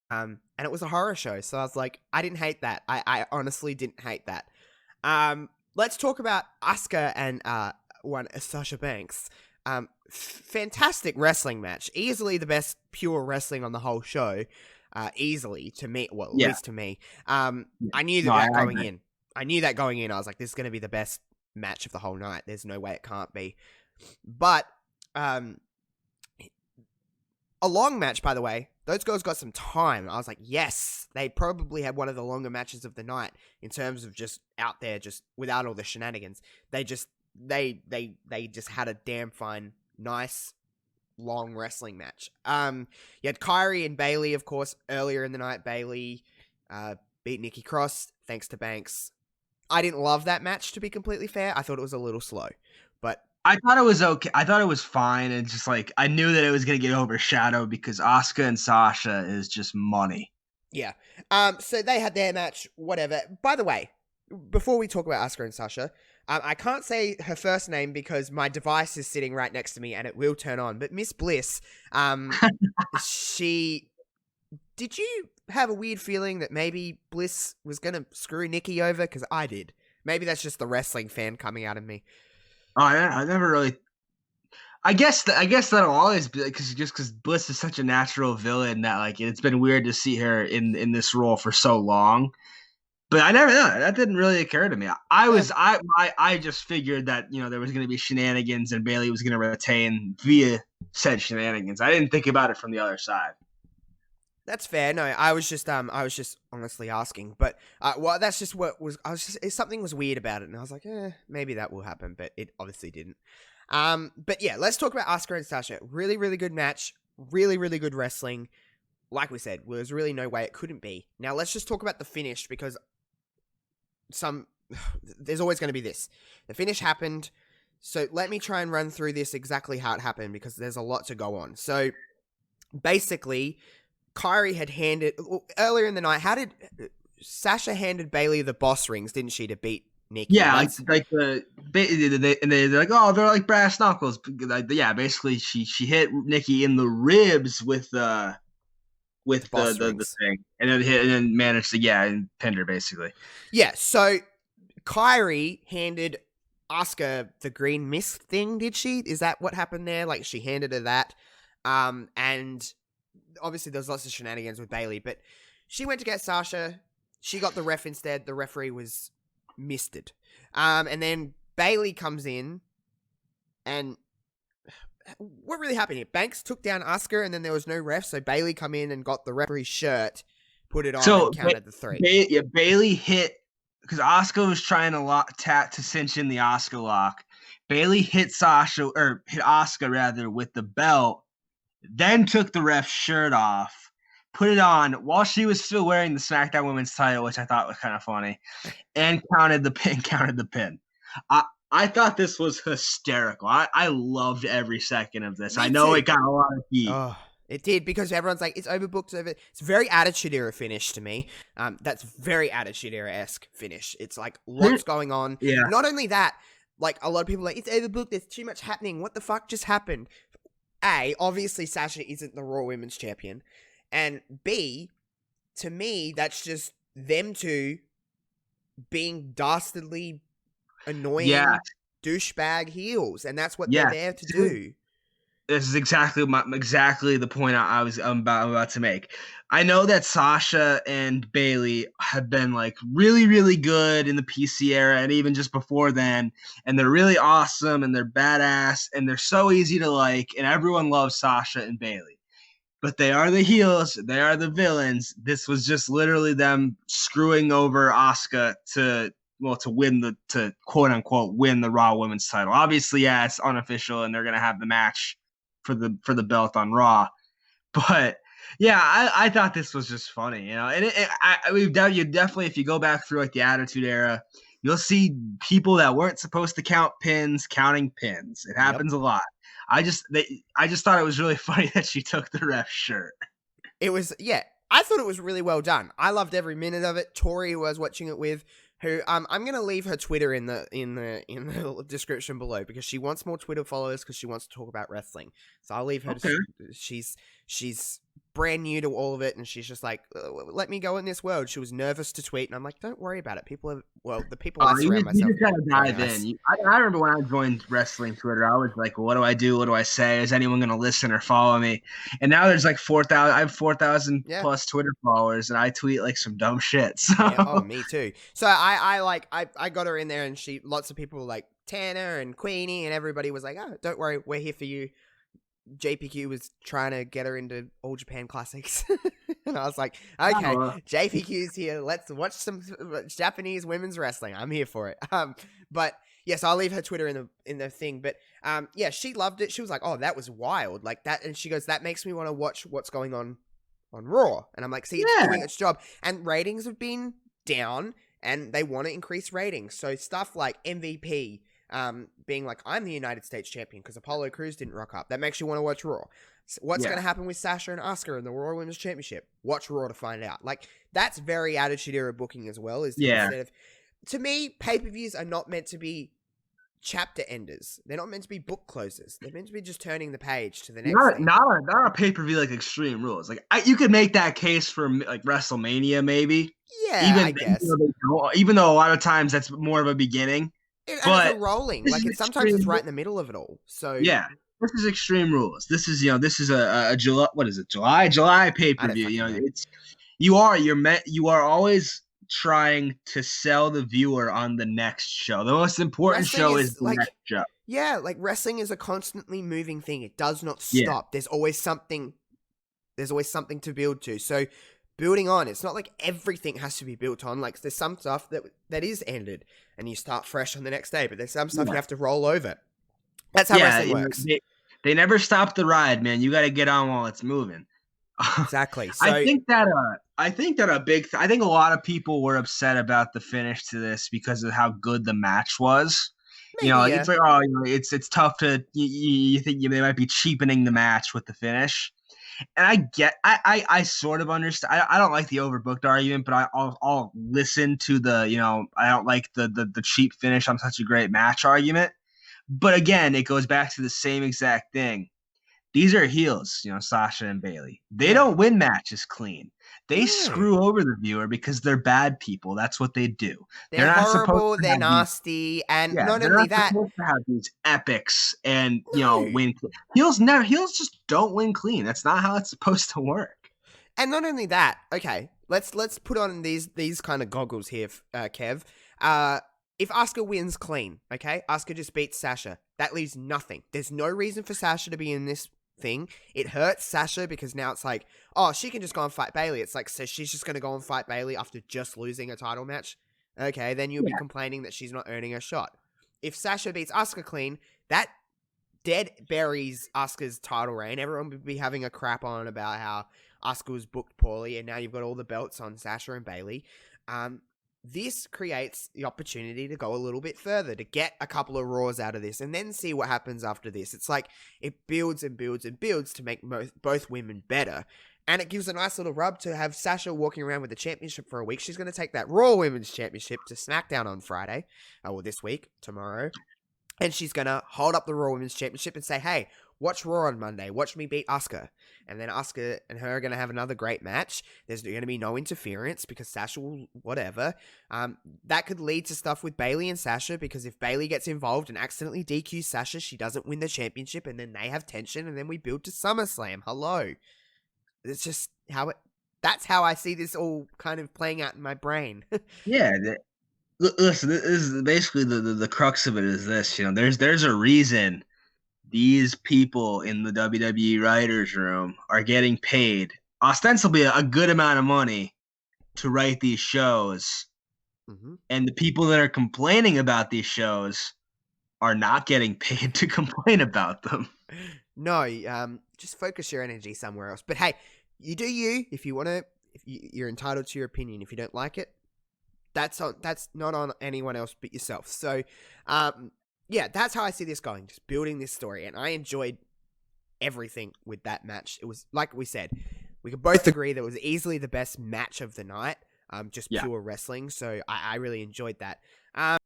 And it was a horror show. So I was like, I didn't hate that. I honestly didn't hate that. Let's talk about Asuka and Sasha Banks. Fantastic wrestling match. Easily the best pure wrestling on the whole show. Easily to me, well, at Yeah. least to me. Yeah. I knew No, that I going agree. in. I knew that going in. I was like, this is going to be the best match of the whole night. There's no way it can't be. But a long match, by the way. Those girls got some time. I was like, yes, they probably had one of the longer matches of the night in terms of just out there, just without all the shenanigans. They just had a damn fine, nice, long wrestling match. You had Kyrie and Bayley, of course, earlier in the night. Bayley beat Nikki Cross thanks to Banks. I didn't love that match, to be completely fair. I thought it was a little slow, but I thought it was okay. I thought it was fine. And just like, I knew that it was going to get overshadowed because Asuka and Sasha is just money. yeah. So they had their match, whatever. By the way, before we talk about Asuka and Sasha, I can't say her first name because my device is sitting right next to me and it will turn on. But Miss Bliss, did you have a weird feeling that maybe Bliss was going to screw Nikki over? Because I did. Maybe that's just the wrestling fan coming out of me. Oh, I never really. I guess that'll always be because Bliss is such a natural villain that like it's been weird to see her in this role for so long. But I never that didn't really occur to me. I just figured that there was going to be shenanigans and Bayley was going to retain via said shenanigans. I didn't think about it from the other side. That's fair. No, I was just honestly asking, but well, that's just what was. Something was weird about it, and I was like, maybe that will happen, but it obviously didn't. But yeah, let's talk about Asuka and Sasha. Really, really good match. Really, really good wrestling. Like we said, there's really no way it couldn't be. Now let's just talk about the finish because there's always going to be this. The finish happened, so let me try and run through this exactly how it happened because there's a lot to go on. So basically, Kyrie had handed earlier in the night. How did Sasha handed Bayley the boss rings? Didn't she to beat Nikki? Yeah, like they're like, oh, they're like brass knuckles. Yeah, basically she hit Nikki in the ribs with the thing, and then managed to and pinned her basically. Yeah, so Kyrie handed Asuka the green mist thing. Did she? Is that what happened there? Like she handed her that, and obviously there's lots of shenanigans with Bayley, but she went to get Sasha. She got the ref instead. The referee was misted. And then Bayley comes in, and what really happened here? Banks took down Asuka, and then there was no ref, so Bayley come in and got the referee's shirt, put it on, and counted the 3. Bayley hit because Asuka was trying to cinch in the Asuka lock. Bayley hit Asuka rather with the belt, then took the ref's shirt off, put it on while she was still wearing the SmackDown Women's title, which I thought was kind of funny, and counted the pin. I thought this was hysterical. I loved every second of this. I know it got a lot of heat. Oh, it did because everyone's like, it's overbooked. It's very Attitude Era finish to me. That's very Attitude Era-esque finish. It's like lots going on. Yeah. Not only that, like a lot of people are like, it's overbooked. There's too much happening. What the fuck just happened? A, obviously Sasha isn't the Raw Women's Champion. And B, to me, that's just them two being dastardly annoying douchebag heels. And that's what they're there to do. This is exactly the point I'm about to make. I know that Sasha and Bayley have been like really, really good in the PC era and even just before then. And they're really awesome and they're badass and they're so easy to like. And everyone loves Sasha and Bayley. But they are the heels. They are the villains. This was just literally them screwing over Asuka to quote unquote win the Raw Women's title. Obviously, it's unofficial and they're going to have the match for the belt on Raw. But yeah, I thought this was just funny, and you definitely, if you go back through like the Attitude Era, you'll see people that weren't supposed to count pins counting pins. It happens a lot. I just thought it was really funny that she took the ref's shirt. It was, I thought it was really well done. I loved every minute of it. Tori, who I was watching it with, who I'm gonna leave her Twitter in the description below because she wants more Twitter followers because she wants to talk about wrestling. So I'll leave her. Okay. She's brand new to all of it, and she's just like, let me go in this world. She was nervous to tweet, and I'm like, don't worry about it. The people I surround myself. You just gotta dive nice. in. I remember when I joined wrestling Twitter, I was like, well, what do I do? What do I say? Is anyone gonna listen or follow me? And now there's like 4,000. I have 4,000 plus Twitter followers, and I tweet like some dumb shit. So. Yeah, oh, me too. So I got her in there, and lots of people like Tanner and Queenie and everybody was like, oh, don't worry, we're here for you. JPQ was trying to get her into All Japan Classics. And I was like, okay, JPQ's here. Let's watch some Japanese women's wrestling. I'm here for it. But yes, I'll leave her Twitter in the thing. But yeah, she loved it. She was like, oh, that was wild. Like that. And she goes, that makes me want to watch what's going on Raw. And I'm like, see, it's doing its job. And ratings have been down and they want to increase ratings. So stuff like MVP, being like, I'm the United States champion because Apollo Crews didn't rock up. That makes you want to watch Raw. What's going to happen with Sasha and Asuka in the Raw Women's Championship? Watch Raw to find out. Like, that's very Attitude Era booking as well. Instead of, to me, pay-per-views are not meant to be chapter enders. They're not meant to be book closers. They're meant to be just turning the page to the next thing. Not a pay-per-view like Extreme Rules. Like, you could make that case for like WrestleMania, maybe. Yeah, I guess. Even though a lot of times that's more of a beginning. But it's a rolling. Like, sometimes it's right in the middle of it all. So yeah, this is Extreme Rules. This is a July. What is it? July pay-per-view. It's you are always trying to sell the viewer on the next show. The most important show is the next show. Yeah, like wrestling is a constantly moving thing. It does not stop. Yeah. There's always something to build to. So building on, it's not like everything has to be built on. Like there's some stuff that is ended and you start fresh on the next day, but there's some stuff you have to roll over. That's how wrestling works. They never stop the ride, man. You got to get on while it's moving. Exactly. So, I think that I think a lot of people were upset about the finish to this because of how good the match was. Maybe, it's like, it's tough to you think they might be cheapening the match with the finish. And I sort of understand. I don't like the overbooked argument, but I'll listen to the, I don't like the cheap finish on such a great match argument. But again, it goes back to the same exact thing. These are heels, Sasha and Bayley. They don't win matches clean. They screw over the viewer because they're bad people. That's what they do. They're not horrible. They're nasty, and not only that, supposed to have these epics and win. Heels just don't win clean. That's not how it's supposed to work. And not only that, okay, let's put on these kind of goggles here, Kev. If Asuka wins clean, okay, Asuka just beats Sasha. That leaves nothing. There's no reason for Sasha to be in this thing. It hurts Sasha because now it's like, oh, she can just go and fight Bayley. It's like, so she's just going to go and fight Bayley after just losing a title match? Okay, then you'll be complaining that she's not earning a shot. If Sasha beats Asuka clean, that dead buries Asuka's title reign. Everyone would be having a crap on about how Asuka was booked poorly, and now you've got all the belts on Sasha and Bayley. This creates the opportunity to go a little bit further, to get a couple of Raws out of this, and then see what happens after this. It's like, it builds and builds and builds to make both women better. And it gives a nice little rub to have Sasha walking around with the championship for a week. She's going to take that Raw Women's Championship to SmackDown on Friday, or this week, tomorrow. And she's going to hold up the Raw Women's Championship and say, hey, watch Raw on Monday. Watch me beat Asuka. And then Asuka and her are going to have another great match. There's going to be no interference because Sasha will whatever. That could lead to stuff with Bayley and Sasha, because if Bayley gets involved and accidentally DQs Sasha, she doesn't win the championship, and then they have tension, and then we build to SummerSlam. Hello. It's just that's how I see this all kind of playing out in my brain. Yeah. Listen, this is basically the crux of it is this, there's a reason these people in the WWE writers room are getting paid ostensibly a good amount of money to write these shows. Mm-hmm. And the people that are complaining about these shows are not getting paid to complain about them. No, just focus your energy somewhere else. But hey, you do you. If you want to, you're entitled to your opinion. If you don't like it, that's not on anyone else but yourself. So, yeah, that's how I see this going, just building this story. And I enjoyed everything with that match. It was, like we said, we could both agree that it was easily the best match of the night, just pure wrestling. So I really enjoyed that.